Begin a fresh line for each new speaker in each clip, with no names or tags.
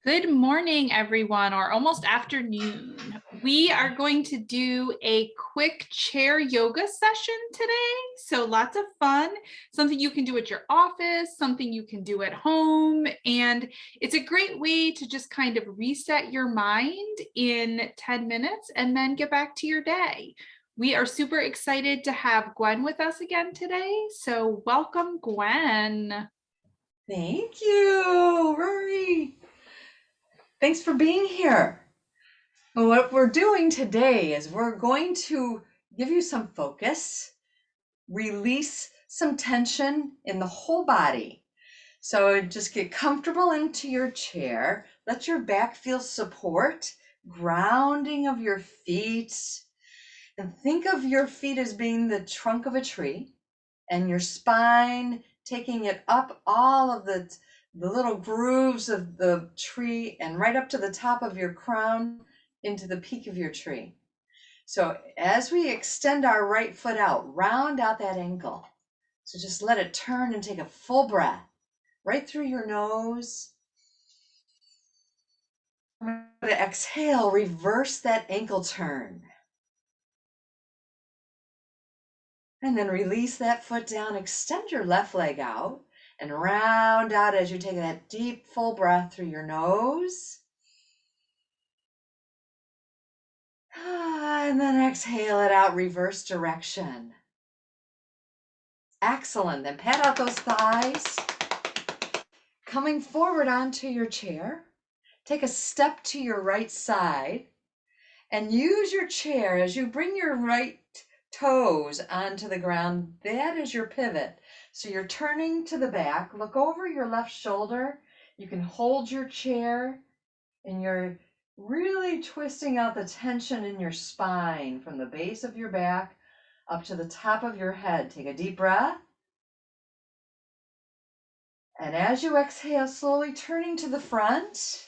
Good morning, everyone, or almost afternoon. We are going to do a quick chair yoga session today. So lots of fun, something you can do at your office, something you can do at home. And it's a great way to just kind of reset your mind in 10 minutes and then get back to your day. We are super excited to have Gwen with us again today. So welcome, Gwen.
Thank you, Rory. Thanks for being here. Well, what we're doing today is we're going to give you some focus, release some tension in the whole body. So just get comfortable into your chair. Let your back feel support, grounding of your feet. And think of your feet as being the trunk of a tree and your spine taking it up all of the little grooves of the tree and right up to the top of your crown into the peak of your tree. So as we extend our right foot out, round out that ankle. So just let it turn and take a full breath right through your nose. I'm going to exhale, reverse that ankle turn. And then release that foot down, extend your left leg out and round out as you take that deep, full breath through your nose. And then exhale it out, reverse direction. Excellent. Then pat out those thighs. Coming forward onto your chair, take a step to your right side and use your chair as you bring your right toes onto the ground. That is your pivot. So you're turning to the back, look over your left shoulder. You can hold your chair and you're really twisting out the tension in your spine from the base of your back up to the top of your head. Take a deep breath. And as you exhale, slowly turning to the front,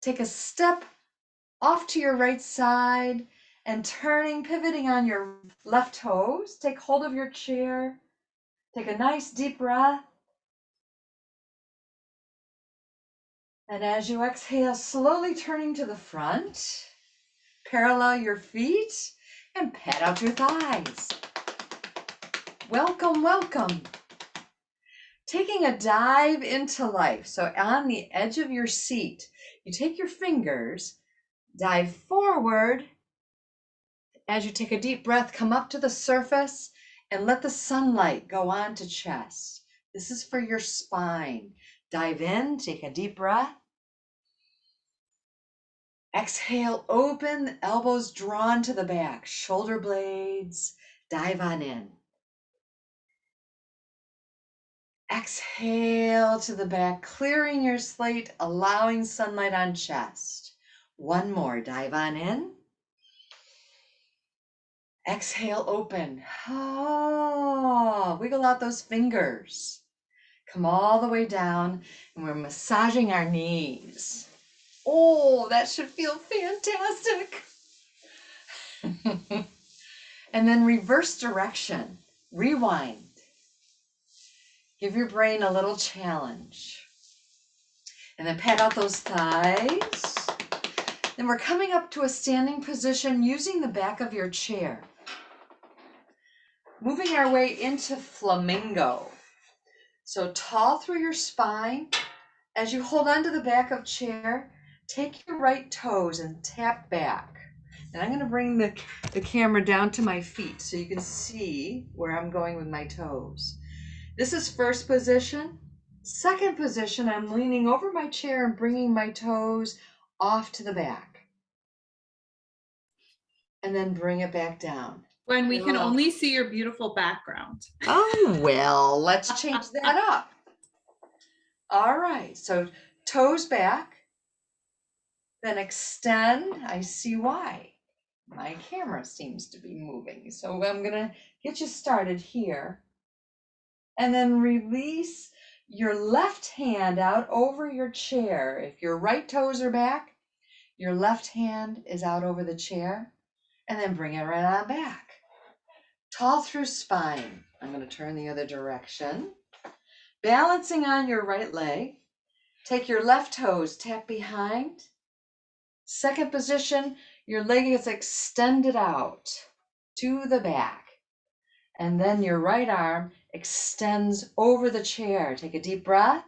take a step off to your right side and turning, pivoting on your left toes. Take hold of your chair. Take a nice deep breath. And as you exhale, slowly turning to the front, parallel your feet and pat out your thighs. Welcome, welcome. Taking a dive into life. So on the edge of your seat, you take your fingers, dive forward. As you take a deep breath, come up to the surface and let the sunlight go on to chest. This is for your spine. Dive in, take a deep breath. Exhale, open, elbows drawn to the back, shoulder blades, dive on in. Exhale to the back, clearing your slate, allowing sunlight on chest. One more, dive on in. Exhale, open. Oh, wiggle out those fingers. Come all the way down, and we're massaging our knees. Oh, that should feel fantastic. And then reverse direction, rewind. Give your brain a little challenge. And then pat out those thighs. Then we're coming up to a standing position using the back of your chair. Moving our way into flamingo. So tall through your spine. As you hold onto the back of chair, take your right toes and tap back. And I'm going to bring the camera down to my feet so you can see where I'm going with my toes. This is first position. Second position, I'm leaning over my chair and bringing my toes off to the back. And then bring it back down.
When we can only see your beautiful background.
Oh, well, let's change that up. All right, so toes back, then extend. I see why. My camera seems to be moving. So I'm gonna get you started here. And then release your left hand out over your chair. If your right toes are back, your left hand is out over the chair. And then bring it right on back. Tall through spine. I'm gonna turn the other direction. Balancing on your right leg. Take your left toes, tap behind. Second position, your leg is extended out to the back. And then your right arm extends over the chair. Take a deep breath.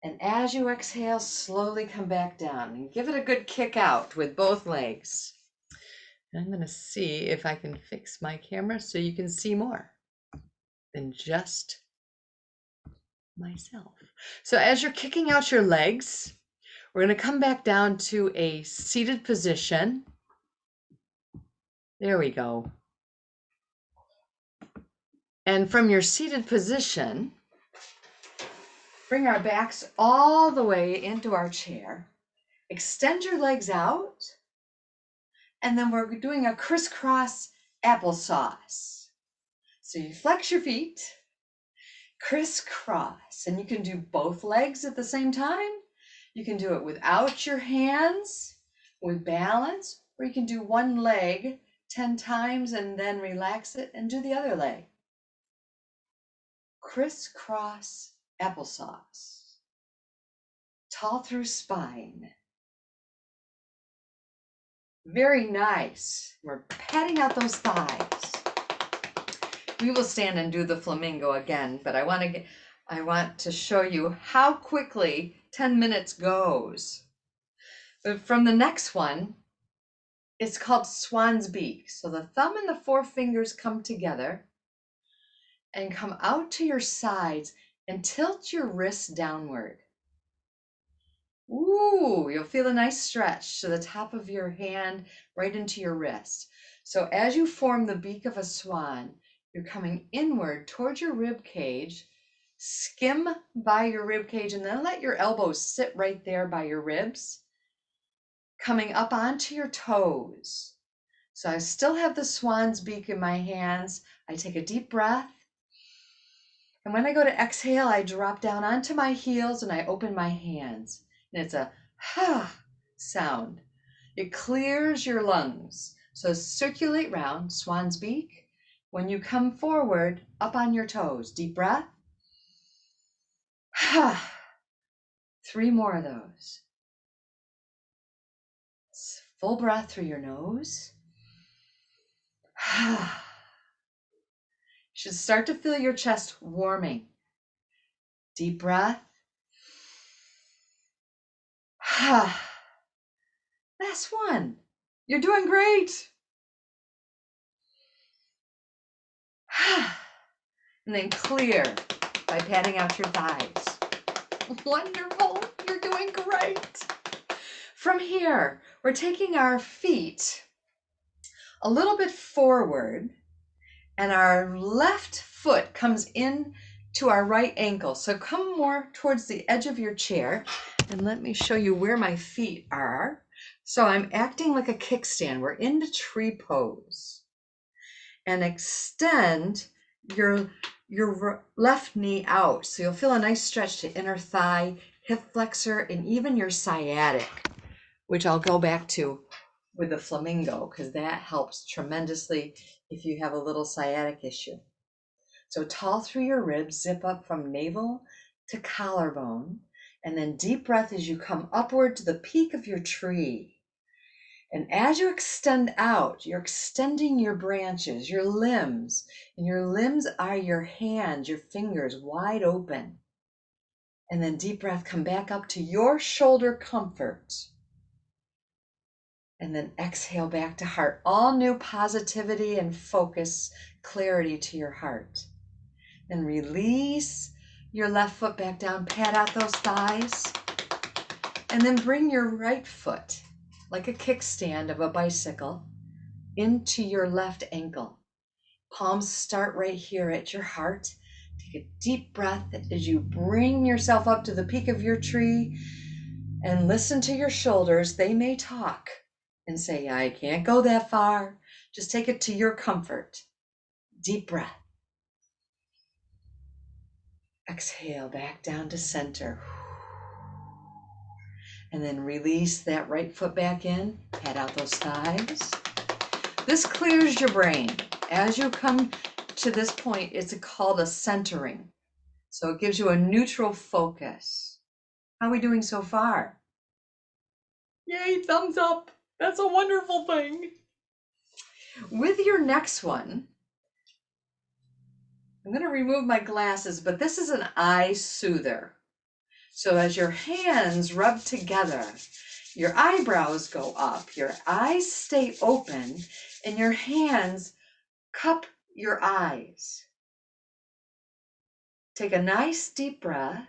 And as you exhale, slowly come back down and give it a good kick out with both legs. I'm going to see if I can fix my camera so you can see more than just myself. So as you're kicking out your legs, we're going to come back down to a seated position. There we go. And from your seated position, bring our backs all the way into our chair. Extend your legs out. And then we're doing a crisscross applesauce. So you flex your feet, crisscross, and you can do both legs at the same time. You can do it without your hands, with balance, or you can do one leg 10 times and then relax it and do the other leg. Crisscross applesauce. Tall through spine. Very nice. We're patting out those thighs. We will stand and do the flamingo again, but I want to show you how quickly 10 minutes goes. But from the next one, it's called swan's beak. So the thumb and the four fingers come together and come out to your sides and tilt your wrists downward. Ooh, you'll feel a nice stretch to the top of your hand right into your wrist. So as you form the beak of a swan, you're coming inward towards your rib cage, skim by your rib cage, and then let your elbows sit right there by your ribs, coming up onto your toes. So I still have the swan's beak in my hands. I take a deep breath. And when I go to exhale, I drop down onto my heels and I open my hands. And it's a ha sound. It clears your lungs. So circulate round, swan's beak. When you come forward, up on your toes, deep breath. Ha. 3 more of those. Full breath through your nose. Ha. You should start to feel your chest warming. Deep breath. Last one. You're doing great. And then clear by patting out your thighs. Wonderful. You're doing great. From here, we're taking our feet a little bit forward and our left foot comes in to our right ankle. So come more towards the edge of your chair and let me show you where my feet are. So I'm acting like a kickstand. We're into tree pose. And extend your left knee out. So you'll feel a nice stretch to inner thigh, hip flexor, and even your sciatic, which I'll go back to with the flamingo because that helps tremendously if you have a little sciatic issue. So tall through your ribs, zip up from navel to collarbone, and then deep breath as you come upward to the peak of your tree. And as you extend out, you're extending your branches, your limbs, and your limbs are your hands, your fingers wide open. And then deep breath, come back up to your shoulder comfort. And then exhale back to heart. All new positivity and focus, clarity to your heart. Then release your left foot back down, pat out those thighs. And then bring your right foot, like a kickstand of a bicycle, into your left ankle. Palms start right here at your heart. Take a deep breath as you bring yourself up to the peak of your tree and listen to your shoulders. They may talk and say, I can't go that far. Just take it to your comfort. Deep breath. Exhale back down to center. And then release that right foot back in. Pat out those thighs. This clears your brain. As you come to this point, it's called a centering. So it gives you a neutral focus. How are we doing so far? Yay, thumbs up. That's a wonderful thing. With your next one, I'm going to remove my glasses, but this is an eye soother. So as your hands rub together, your eyebrows go up, your eyes stay open, and your hands cup your eyes. Take a nice deep breath.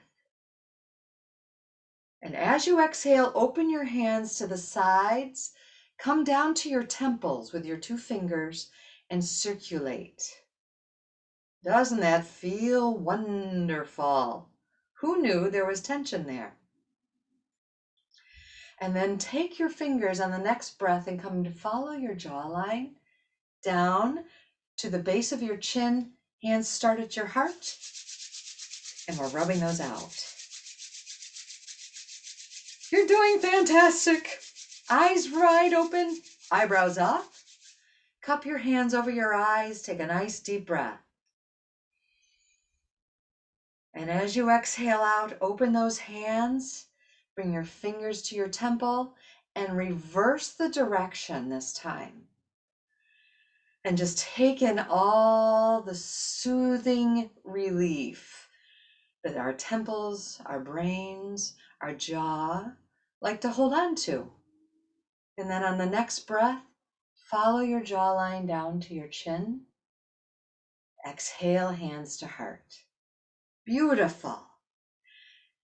And as you exhale, open your hands to the sides, come down to your temples with your 2 fingers and circulate. Doesn't that feel wonderful? Who knew there was tension there? And then take your fingers on the next breath and come to follow your jawline down to the base of your chin. Hands start at your heart, and we're rubbing those out. You're doing fantastic. Eyes wide open, eyebrows up. Cup your hands over your eyes, take a nice deep breath. And as you exhale out, open those hands, bring your fingers to your temple, and reverse the direction this time. And just take in all the soothing relief that our temples, our brains, our jaw like to hold on to. And then on the next breath, follow your jawline down to your chin. Exhale, hands to heart. Beautiful.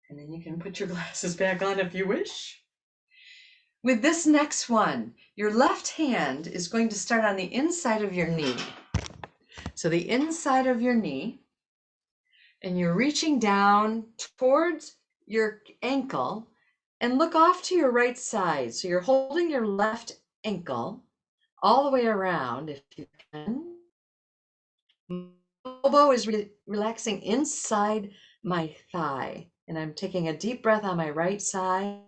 And then you can put your glasses back on if you wish. With this next one, your left hand is going to start on the inside of your knee. So the inside of your knee, and you're reaching down towards your ankle and look off to your right side. So you're holding your left ankle all the way around if you can. My elbow is relaxing inside my thigh, and I'm taking a deep breath on my right side.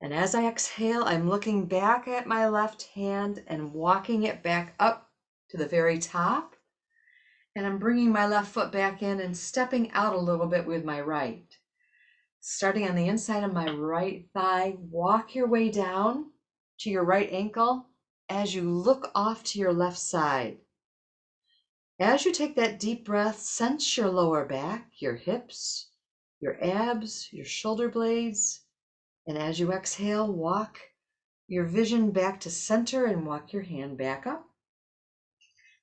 And as I exhale, I'm looking back at my left hand and walking it back up to the very top. And I'm bringing my left foot back in and stepping out a little bit with my right. Starting on the inside of my right thigh, walk your way down to your right ankle as you look off to your left side. As you take that deep breath, sense your lower back, your hips, your abs, your shoulder blades. And as you exhale, walk your vision back to center and walk your hand back up.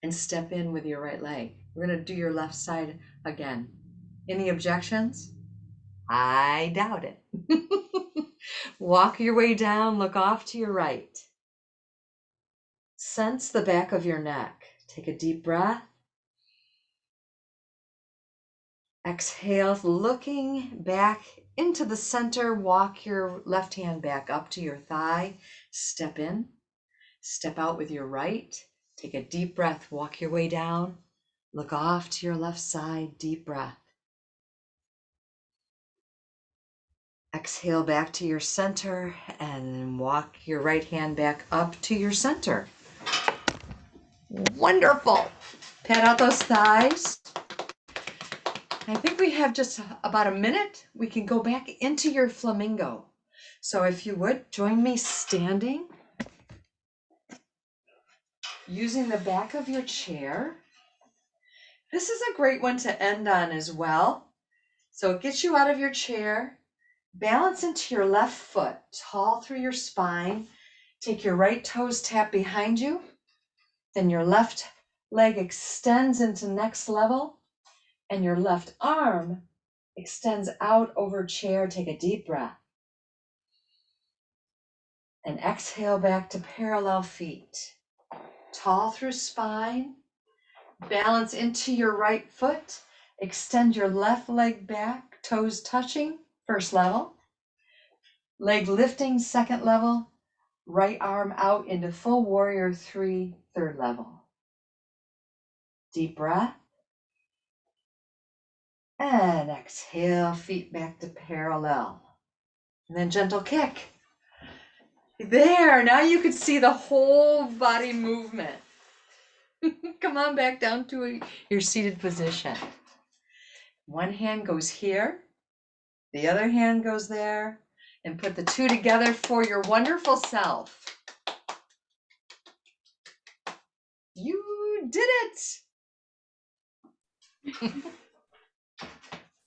And step in with your right leg. We're going to do your left side again. Any objections? I doubt it. Walk your way down, look off to your right. Sense the back of your neck. Take a deep breath. Exhale, looking back into the center, walk your left hand back up to your thigh. Step in, step out with your right. Take a deep breath, walk your way down. Look off to your left side, deep breath. Exhale back to your center and walk your right hand back up to your center. Wonderful. Pat out those thighs. I think we have just about a minute. We can go back into your flamingo. So if you would, join me standing, using the back of your chair. This is a great one to end on as well. So it gets you out of your chair. Balance into your left foot, tall through your spine. Take your right toes tap behind you. Then your left leg extends into next level. And your left arm extends out over chair. Take a deep breath. And exhale back to parallel feet. Tall through spine. Balance into your right foot. Extend your left leg back, toes touching, first level. Leg lifting, second level. Right arm out into full warrior 3, third level. Deep breath. And exhale, feet back to parallel. And then gentle kick. There, now you can see the whole body movement. Come on back down to your seated position. One hand goes here, the other hand goes there, and put the two together for your wonderful self. You did it!